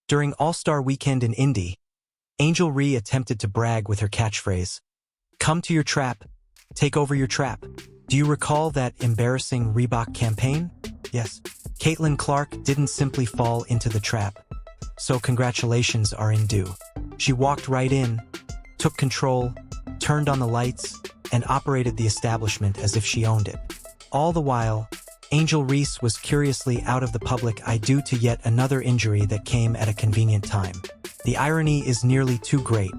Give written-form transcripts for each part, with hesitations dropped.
During All-Star Weekend in Indy, Angel Reese attempted to brag with her catchphrase, "Come to your trap, take over your trap." Do you recall that embarrassing Reebok campaign? Yes. Caitlin Clark didn't simply fall into the trap, so congratulations are in due. She walked right in, took control, turned on the lights, and operated the establishment as if she owned it. All the while, Angel Reese was curiously out of the public eye due to yet another injury that came at a convenient time. The irony is nearly too great.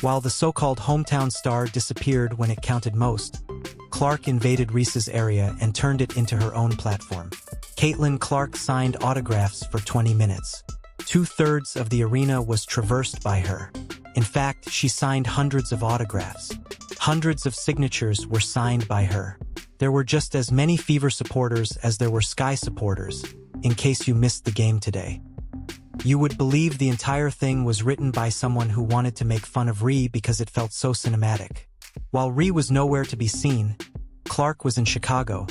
While the so-called hometown star disappeared when it counted most, Clark invaded Reese's area and turned it into her own platform. Caitlin Clark signed autographs for 20 minutes. 2/3 of the arena was traversed by her. In fact, she signed hundreds of autographs. Hundreds of signatures were signed by her. There were just as many Fever supporters as there were Sky supporters, in case you missed the game today. You would believe the entire thing was written by someone who wanted to make fun of Reese because it felt so cinematic. While Reese was nowhere to be seen, Clark was in Chicago,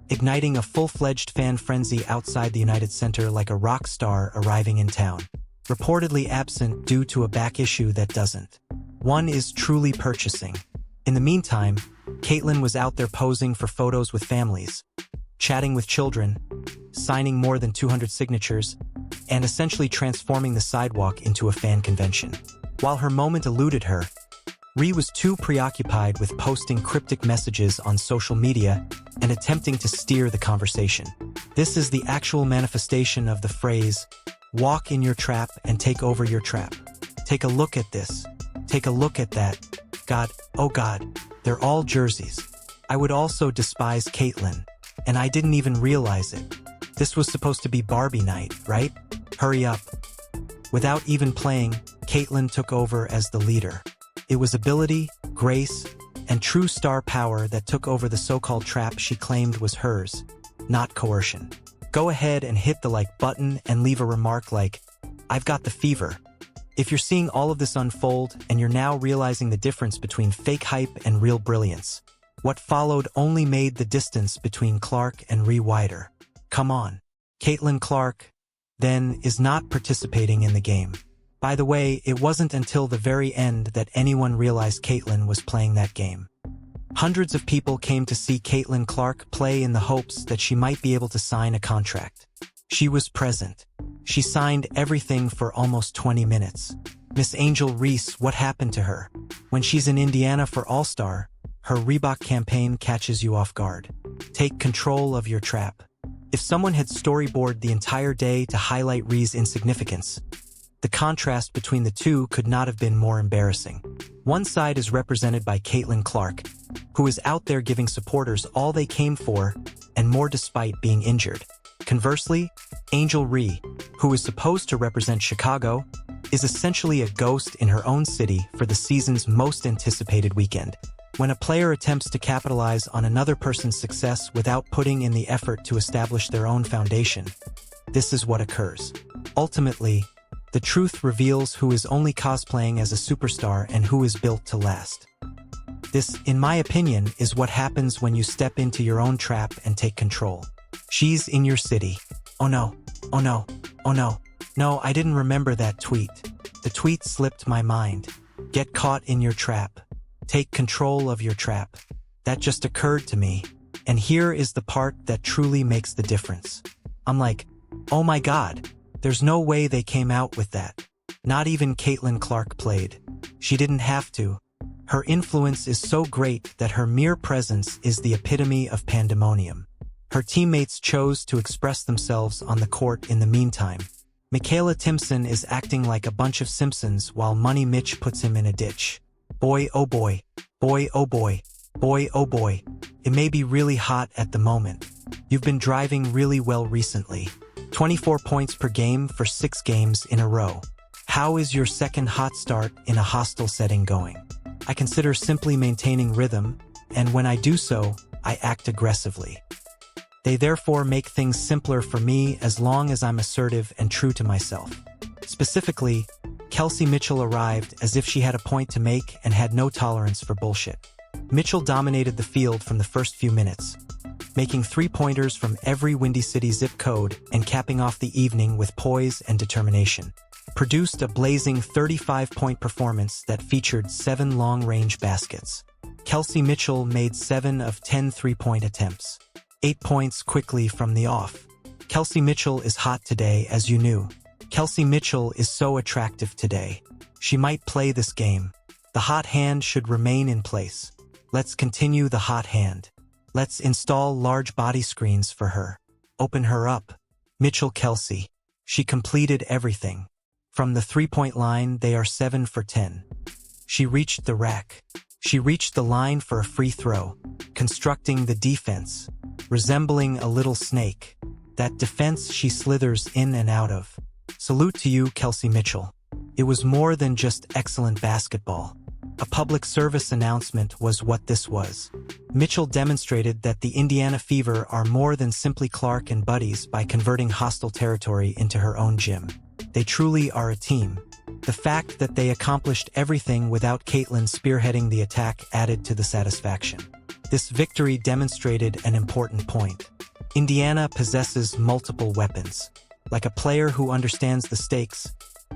igniting a full-fledged fan frenzy outside the United Center like a rock star arriving in town. Reportedly absent due to a back issue that doesn't. One is truly purchasing. In the meantime, Caitlin was out there posing for photos with families, chatting with children, signing more than 200 signatures, and essentially transforming the sidewalk into a fan convention. While her moment eluded her, Reese was too preoccupied with posting cryptic messages on social media and attempting to steer the conversation. This is the actual manifestation of the phrase, "Walk in your trap and take over your trap." Take a look at this. Take a look at that. God, oh God, they're all jerseys. I would also despise Caitlin, and I didn't even realize it. This was supposed to be Barbie night, right? Hurry up. Without even playing, Caitlin took over as the leader. It was ability, grace, and true star power that took over the so-called trap she claimed was hers, not coercion. Go ahead and hit the like button and leave a remark like, "I've got the fever." If you're seeing all of this unfold and you're now realizing the difference between fake hype and real brilliance, what followed only made the distance between Clark and Reese wider. Come on. Caitlin Clark, then, is not participating in the game. By the way, it wasn't until the very end that anyone realized Caitlin was playing that game. Hundreds of people came to see Caitlin Clark play in the hopes that she might be able to sign a contract. She was present. She signed everything for almost 20 minutes. Miss Angel Reese, what happened to her? When she's in Indiana for All-Star, her Reebok campaign catches you off guard. Take control of your trap. If someone had storyboarded the entire day to highlight Reese's insignificance, the contrast between the two could not have been more embarrassing. One side is represented by Caitlin Clark, who is out there giving supporters all they came for and more despite being injured. Conversely, Angel Reese, who is supposed to represent Chicago, is essentially a ghost in her own city for the season's most anticipated weekend. When a player attempts to capitalize on another person's success without putting in the effort to establish their own foundation, this is what occurs. Ultimately, the truth reveals who is only cosplaying as a superstar and who is built to last. This, in my opinion, is what happens when you step into your own trap and take control. She's in your city. Oh no, oh no, oh no. No, I didn't remember that tweet. The tweet slipped my mind. Get caught in your trap. Take control of your trap. That just occurred to me. And here is the part that truly makes the difference. I'm like, oh my God, there's no way they came out with that. Not even Caitlin Clark played. She didn't have to. Her influence is so great that her mere presence is the epitome of pandemonium. Her teammates chose to express themselves on the court in the meantime. Michaela Timpson is acting like a bunch of Simpsons while Money Mitch puts him in a ditch. Boy oh boy, boy oh boy, boy oh boy. It may be really hot at the moment. You've been driving really well recently. 24 points per game for 6 games in a row. How is your second hot start in a hostile setting going? I consider simply maintaining rhythm, and when I do so, I act aggressively. They therefore make things simpler for me as long as I'm assertive and true to myself. Specifically, Kelsey Mitchell arrived as if she had a point to make and had no tolerance for bullshit. Mitchell dominated the field from the first few minutes, making 3-pointers from every Windy City zip code and capping off the evening with poise and determination. produced a blazing 35-point performance that featured 7 long-range baskets. Kelsey Mitchell made 7 of 10 three-point attempts. 8 points quickly from the off. Kelsey Mitchell is hot today, as you knew. Kelsey Mitchell is so attractive today. She might play this game. The hot hand should remain in place. Let's continue the hot hand. Let's install large body screens for her. Open her up. Mitchell Kelsey. She completed everything. From the three-point line, they are 7 for 10. She reached the rack. She reached the line for a free throw, constructing the defense, resembling a little snake. That defense she slithers in and out of. Salute to you, Kelsey Mitchell. It was more than just excellent basketball. A public service announcement was what this was. Mitchell demonstrated that the Indiana Fever are more than simply Clark and buddies by converting hostile territory into her own gym. They truly are a team. The fact that they accomplished everything without Caitlin spearheading the attack added to the satisfaction. This victory demonstrated an important point. Indiana possesses multiple weapons. Like a player who understands the stakes,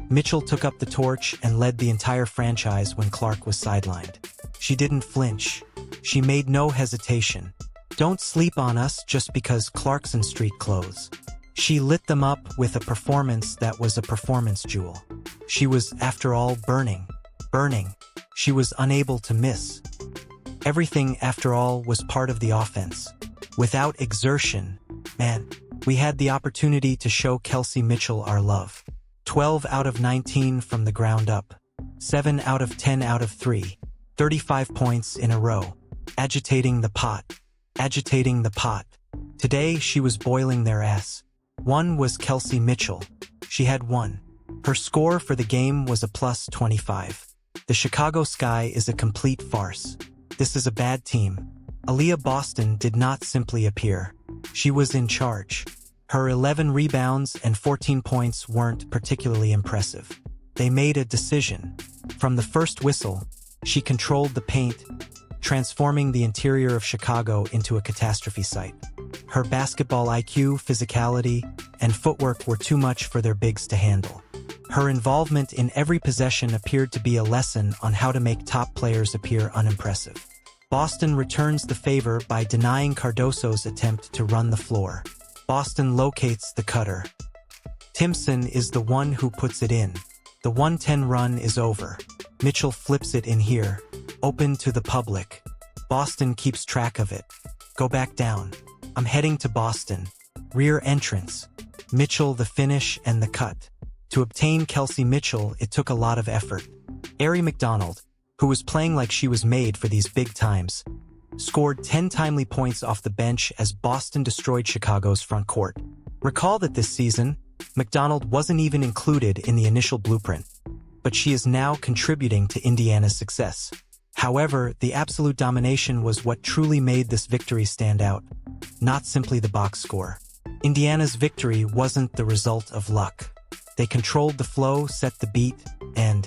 Mitchell took up the torch and led the entire franchise when Clark was sidelined. She didn't flinch. She made no hesitation. Don't sleep on us just because Clarkson Street clothes. She lit them up with a performance that was a performance jewel. She was, after all, burning. She was unable to miss. Everything, after all, was part of the offense. Without exertion, man, we had the opportunity to show Kelsey Mitchell our love. 12 out of 19 from the ground up. 7 out of 10 out of 3. 35 points in a row. Agitating the pot. Today, she was boiling their ass. One was Kelsey Mitchell. She had 1. Her score for the game was a plus 25. The Chicago Sky is a complete farce. This is a bad team. Aaliyah Boston did not simply appear. She was in charge. Her 11 rebounds and 14 points weren't particularly impressive. They made a decision. From the first whistle, she controlled the paint, transforming the interior of Chicago into a catastrophe site. Her basketball IQ, physicality, and footwork were too much for their bigs to handle. Her involvement in every possession appeared to be a lesson on how to make top players appear unimpressive. Boston returns the favor by denying Cardoso's attempt to run the floor. Boston locates the cutter. Timpson is the one who puts it in. The 110 run is over. Mitchell flips it in here, open to the public. Boston keeps track of it. Go back down. I'm heading to Boston. Rear entrance. Mitchell the finish and the cut. To obtain Kelsey Mitchell, it took a lot of effort. Aari McDonald, who was playing like she was made for these big times, scored 10 timely points off the bench as Boston destroyed Chicago's front court. Recall that this season, McDonald wasn't even included in the initial blueprint, but she is now contributing to Indiana's success. However, the absolute domination was what truly made this victory stand out, not simply the box score. Indiana's victory wasn't the result of luck. They controlled the flow, set the beat, and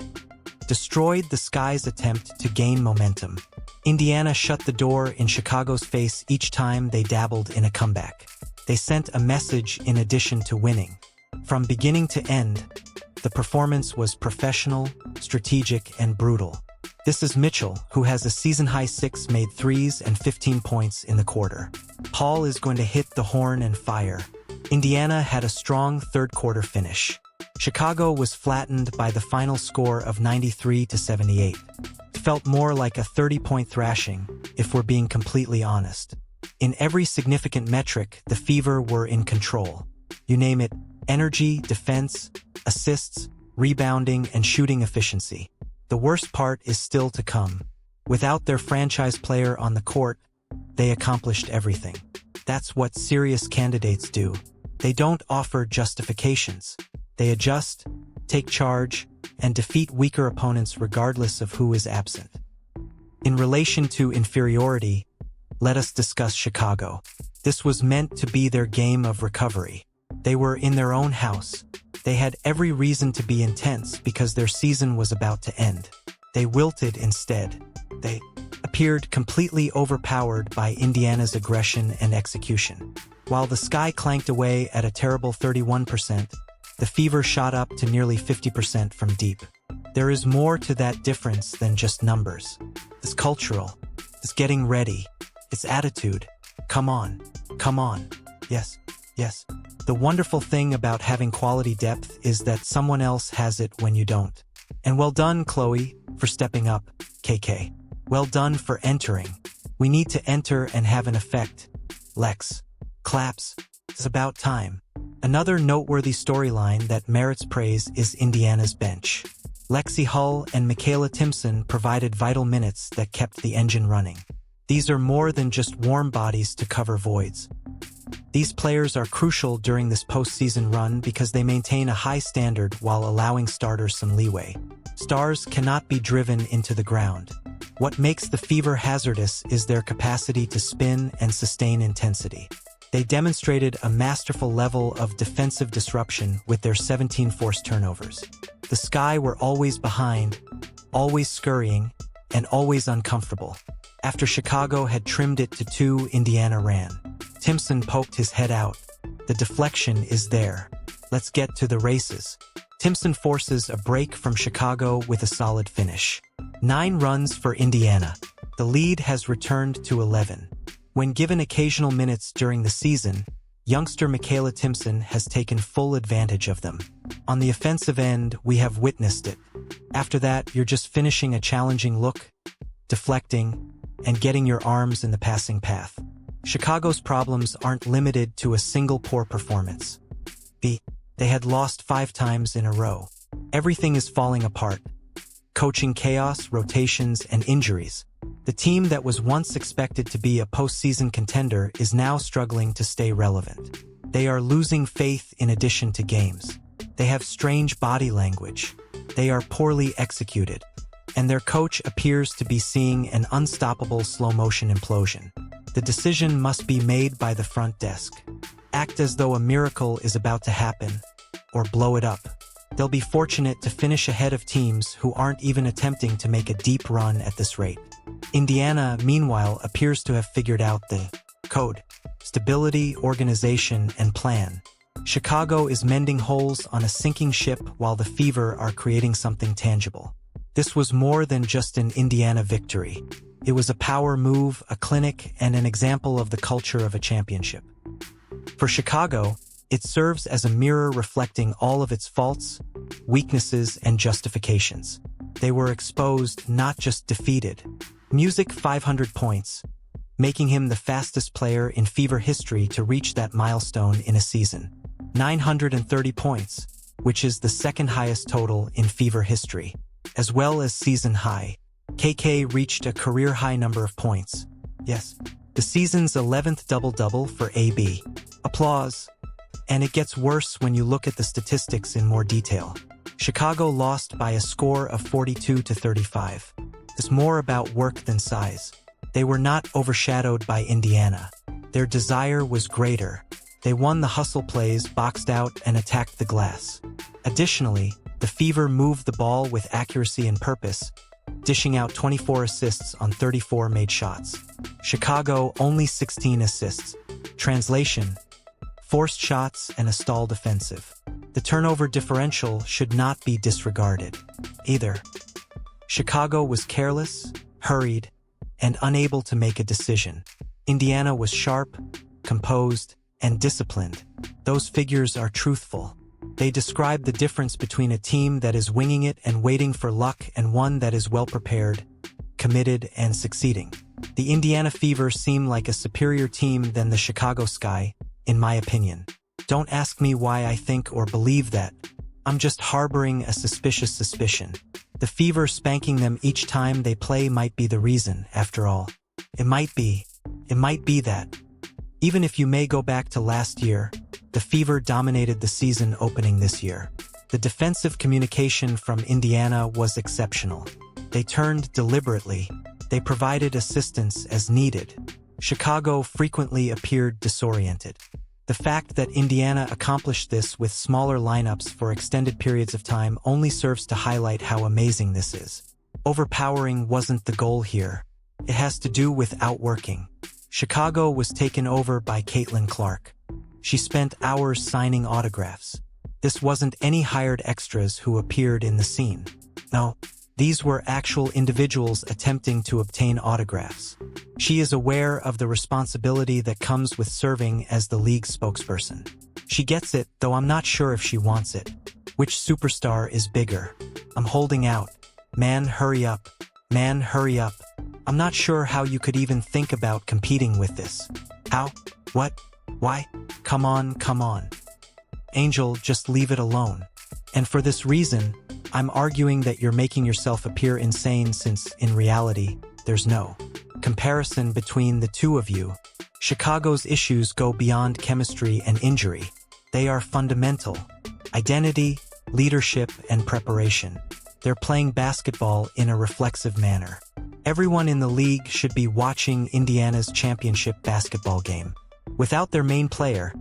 destroyed the Sky's attempt to gain momentum. Indiana shut the door in Chicago's face each time they dabbled in a comeback. They sent a message in addition to winning. From beginning to end, the performance was professional, strategic, and brutal. This is Mitchell, who has a season-high 6 made threes and 15 points in the quarter. Paul is going to hit the horn and fire. Indiana had a strong third-quarter finish. Chicago was flattened by the final score of 93-78. It felt more like a 30-point thrashing, if we're being completely honest. In every significant metric, the Fever were in control. You name it: energy, defense, assists, rebounding, and shooting efficiency. The worst part is still to come. Without their franchise player on the court, they accomplished everything. That's what serious candidates do. They don't offer justifications. They adjust, take charge, and defeat weaker opponents regardless of who is absent. In relation to inferiority, let us discuss Chicago. This was meant to be their game of recovery. They were in their own house. They had every reason to be intense because their season was about to end. They wilted instead. They appeared completely overpowered by Indiana's aggression and execution. While the Sky clanked away at a terrible 31%, the Fever shot up to nearly 50% from deep. There is more to that difference than just numbers. It's cultural. It's getting ready. It's attitude. Come on. Come on. Yes. Yes. The wonderful thing about having quality depth is that someone else has it when you don't. And well done, Chloe, for stepping up, KK. Well done for entering. We need to enter and have an effect. Lex. Claps. It's about time. Another noteworthy storyline that merits praise is Indiana's bench. Lexi Hull and Michaela Timpson provided vital minutes that kept the engine running. These are more than just warm bodies to cover voids. These players are crucial during this postseason run because they maintain a high standard while allowing starters some leeway. Stars cannot be driven into the ground. What makes the Fever hazardous is their capacity to spin and sustain intensity. They demonstrated a masterful level of defensive disruption with their 17 forced turnovers. The Sky were always behind, always scurrying, and always uncomfortable. After Chicago had trimmed it to 2, Indiana ran. Timpson poked his head out. The deflection is there. Let's get to the races. Timpson forces a break from Chicago with a solid finish. 9 runs for Indiana. The lead has returned to 11. When given occasional minutes during the season, youngster Michaela Timpson has taken full advantage of them. On the offensive end, we have witnessed it. After that, you're just finishing a challenging look, deflecting, and getting your arms in the passing path. Chicago's problems aren't limited to a single poor performance. They had lost 5 times in a row. Everything is falling apart. Coaching chaos, rotations, and injuries. The team that was once expected to be a postseason contender is now struggling to stay relevant. They are losing faith in addition to games. They have strange body language. They are poorly executed. And their coach appears to be seeing an unstoppable slow-motion implosion. The decision must be made by the front desk. Act as though a miracle is about to happen, or blow it up. They'll be fortunate to finish ahead of teams who aren't even attempting to make a deep run at this rate. Indiana, meanwhile, appears to have figured out the code: stability, organization, and plan. Chicago is mending holes on a sinking ship while the Fever are creating something tangible. This was more than just an Indiana victory. It was a power move, a clinic, and an example of the culture of a championship. For Chicago, it serves as a mirror reflecting all of its faults, weaknesses, and justifications. They were exposed, not just defeated. Music 500 points, making him the fastest player in Fever history to reach that milestone in a season. 930 points, which is the second highest total in Fever history, as well as season high. KK reached a career-high number of points. Yes, the season's 11th double-double for AB. Applause. And it gets worse when you look at the statistics in more detail. Chicago lost by a score of 42-35. It's more about work than size. They were not overshadowed by Indiana. Their desire was greater. They won the hustle plays, boxed out, and attacked the glass. Additionally, the Fever moved the ball with accuracy and purpose, dishing out 24 assists on 34 made shots. Chicago only 16 assists. Translation: forced shots and a stalled offensive. The turnover differential should not be disregarded, either. Chicago was careless, hurried, and unable to make a decision. Indiana was sharp, composed, and disciplined. Those figures are truthful. They describe the difference between a team that is winging it and waiting for luck and one that is well-prepared, committed, and succeeding. The Indiana Fever seem like a superior team than the Chicago Sky, in my opinion. Don't ask me why I think or believe that. I'm just harboring a suspicious suspicion. The Fever spanking them each time they play might be the reason, after all. It might be that. Even if you may go back to last year, the Fever dominated the season opening this year. The defensive communication from Indiana was exceptional. They turned deliberately. They provided assistance as needed. Chicago frequently appeared disoriented. The fact that Indiana accomplished this with smaller lineups for extended periods of time only serves to highlight how amazing this is. Overpowering wasn't the goal here. It has to do with outworking. Chicago was taken over by Caitlin Clark. She spent hours signing autographs. This wasn't any hired extras who appeared in the scene. No, these were actual individuals attempting to obtain autographs. She is aware of the responsibility that comes with serving as the league's spokesperson. She gets it, though I'm not sure if she wants it. Which superstar is bigger? I'm holding out. Man, hurry up. Man, hurry up. I'm not sure how you could even think about competing with this. How? What? Why? Come on, come on. Angel, just leave it alone. And for this reason, I'm arguing that you're making yourself appear insane since, in reality, there's no comparison between the two of you. Chicago's issues go beyond chemistry and injury. They are fundamental. Identity, leadership, and preparation. They're playing basketball in a reflexive manner. Everyone in the league should be watching Indiana's championship basketball game. Without their main player,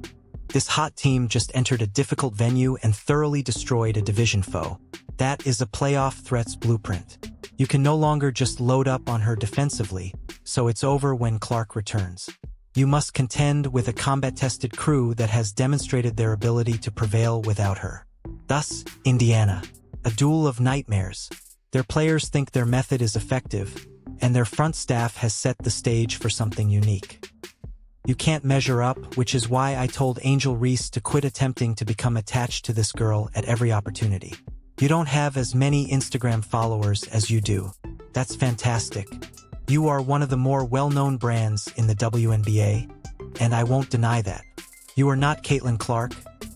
this hot team just entered a difficult venue and thoroughly destroyed a division foe. That is a playoff threat's blueprint. You can no longer just load up on her defensively, so it's over when Clark returns. You must contend with a combat-tested crew that has demonstrated their ability to prevail without her. Thus, Indiana. A duel of nightmares. Their players think their method is effective, and their front staff has set the stage for something unique. You can't measure up, which is why I told Angel Reese to quit attempting to become attached to this girl at every opportunity. You don't have as many Instagram followers as you do. That's fantastic. You are one of the more well-known brands in the WNBA, and I won't deny that. You are not Caitlin Clark,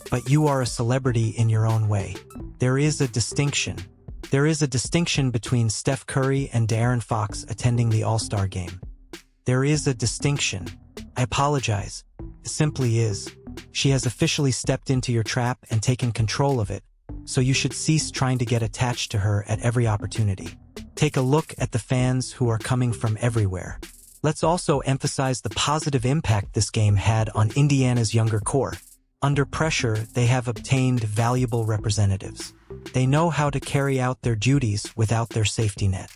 but you are a celebrity in your own way. There is a distinction. There is a distinction between Steph Curry and De'Aaron Fox attending the All-Star game. There is a distinction. I apologize. It simply is. She has officially stepped into your trap and taken control of it, so you should cease trying to get attached to her at every opportunity. Take a look at the fans who are coming from everywhere. Let's also emphasize the positive impact this game had on Indiana's younger core. Under pressure, they have obtained valuable representatives. They know how to carry out their duties without their safety net.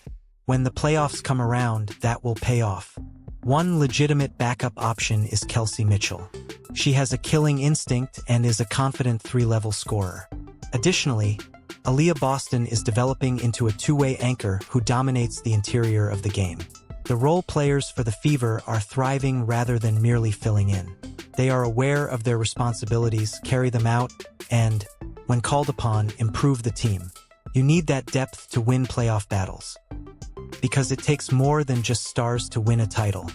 When the playoffs come around, that will pay off. One legitimate backup option is Kelsey Mitchell. She has a killing instinct and is a confident three-level scorer. Additionally, Aaliyah Boston is developing into a two-way anchor who dominates the interior of the game. The role players for the Fever are thriving rather than merely filling in. They are aware of their responsibilities, carry them out, and, when called upon, improve the team. You need that depth to win playoff battles. Because it takes more than just stars to win a title.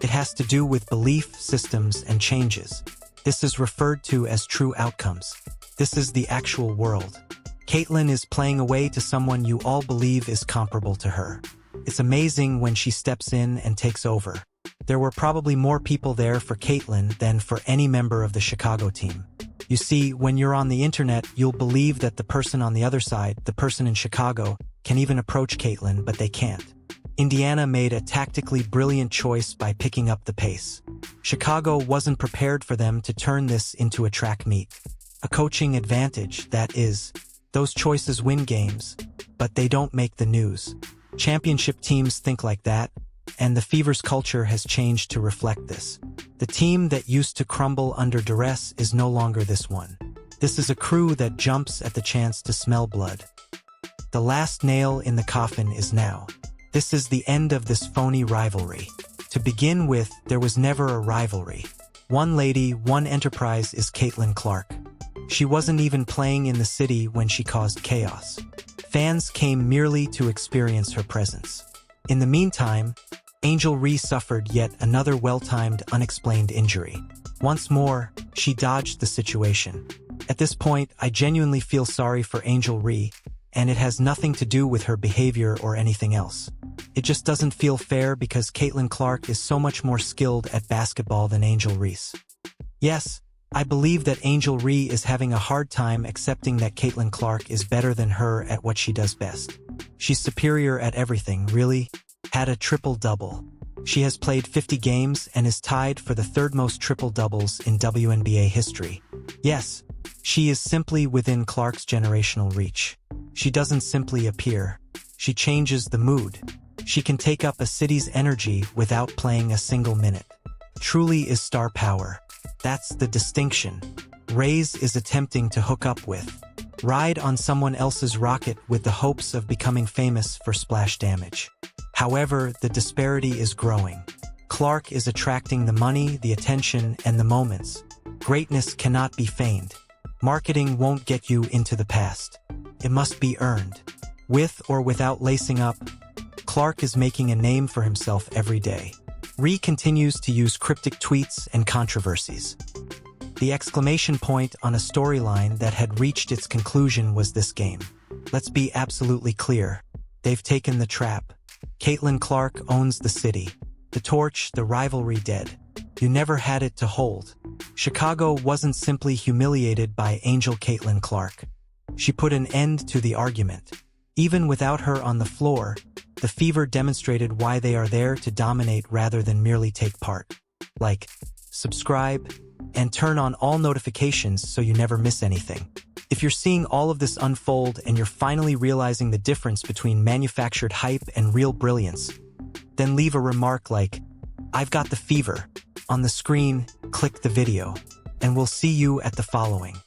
It has to do with belief, systems, and changes. This is referred to as true outcomes. This is the actual world. Caitlin is playing away to someone you all believe is comparable to her. It's amazing when she steps in and takes over. There were probably more people there for Caitlin than for any member of the Chicago team. You see, when you're on the internet, you'll believe that the person on the other side, the person in Chicago, can even approach Caitlin, but they can't. Indiana made a tactically brilliant choice by picking up the pace. Chicago wasn't prepared for them to turn this into a track meet. A coaching advantage, that is. Those choices win games, but they don't make the news. Championship teams think like that, and the Fever's culture has changed to reflect this. The team that used to crumble under duress is no longer this one. This is a crew that jumps at the chance to smell blood. The last nail in the coffin is now. This is the end of this phony rivalry. To begin with, there was never a rivalry. One lady, one enterprise is Caitlin Clark. She wasn't even playing in the city when she caused chaos. Fans came merely to experience her presence. In the meantime, Angel Reese suffered yet another well-timed, unexplained injury. Once more, she dodged the situation. At this point, I genuinely feel sorry for Angel Reese, and it has nothing to do with her behavior or anything else. It just doesn't feel fair because Caitlin Clark is so much more skilled at basketball than Angel Reese. Yes, I believe that Angel Reese is having a hard time accepting that Caitlin Clark is better than her at what she does best. She's superior at everything, really. Had a triple-double. She has played 50 games and is tied for the third most triple-doubles in WNBA history. Yes, she is simply within Clark's generational reach. She doesn't simply appear. She changes the mood. She can take up a city's energy without playing a single minute. Truly is star power. That's the distinction. Reese is attempting to hook up with, ride on someone else's rocket with the hopes of becoming famous for splash damage. However, the disparity is growing. Clark is attracting the money, the attention, and the moments. Greatness cannot be feigned. Marketing won't get you into the past. It must be earned. With or without lacing up, Clark is making a name for himself every day. Reese continues to use cryptic tweets and controversies. The exclamation point on a storyline that had reached its conclusion was this game. Let's be absolutely clear. They've taken the trap. Caitlin Clark owns the city. The torch, the rivalry dead. You never had it to hold. Chicago wasn't simply humiliated by Angel Caitlin Clark. She put an end to the argument. Even without her on the floor, the Fever demonstrated why they are there to dominate rather than merely take part. Like, subscribe, and turn on all notifications so you never miss anything. If you're seeing all of this unfold and you're finally realizing the difference between manufactured hype and real brilliance, then leave a remark like, "I've got the fever," on the screen, click the video, and we'll see you at the following.